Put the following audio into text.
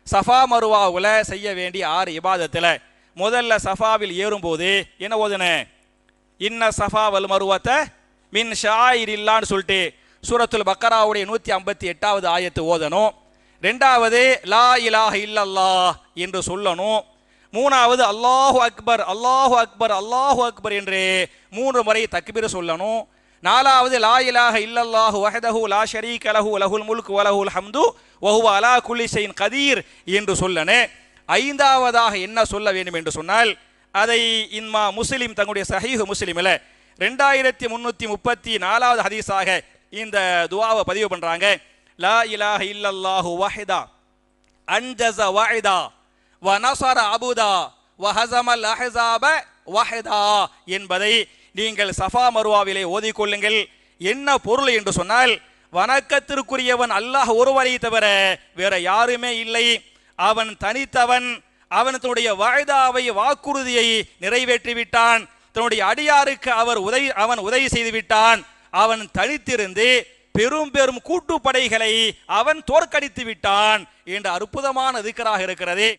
Safa மருவாவுல செய்ய வேண்டிய 6 இபாதத்தில் முதல்ல சஃபாவில் ஏறும்போது என்ன ஓதுன? இன்ன சஃபா வல் மருவத்தை மின் ஷாயிரில்லான்னு சொல்லிட்டு சூரத்துல் பக்கராவுடைய 158வது ஆயத்து ஓதணும். ரெண்டாவது லா இலாஹ இல்லல்லாஹ் என்று சொல்லணும். மூணாவது அல்லாஹு அக்பர் அல்லாஹு அக்பர் அல்லாஹு அக்பர் என்று 3 முறை தக்பீர் சொல்லணும். நாலாவது லா இலாஹ இல்லல்லாஹு வஹ்தஹு லா ஷரீக லஹு லஹுல் முல்கு வ லஹுல் ஹம்து வ ஹுவ அலா குல்லி ஷைஇன் கதீர் என்று சொல்லணும். ஐந்தாவதாக என்ன சொல்ல வேண்டும் என்று சொன்னால், அதை இன்மா முஸ்லிம் தங்களுடைய சஹீஹ் முஸ்லிமில் 2334வது ஹதீஸாக இந்த துஆவை பதிவு பண்றாங்க. லா இலாஹ இல்லல்லாஹு வஹ்தா அன்ஜஸ வஅதா வ நஸர அபுதா வ ஹஸமல் அஹ்ஸாப வஹ்தா என்பதை நீங்கள் சஃபா மருவாவிலே ஓதிக்கொள்ளுங்கள். என்ன பொருள் என்று சொன்னால், வணக்கத்திற்குரியவன் அல்லாஹ் ஒருவரை தவிர வேற யாருமே இல்லை. அவன் தனித்தவன். அவன் தன்னுடைய வாய்தாவை வாக்குறுதியை நிறைவேற்றி விட்டான். தன்னுடைய அடியாருக்கு அவன் உதவி செய்து விட்டான். அவன் தனித்திருந்து பெரும் பெரும் கூட்டுப்படைகளை அவன் தோற்கடித்து விட்டான் என்ற அற்புதமான திக்ராக இருக்கிறது.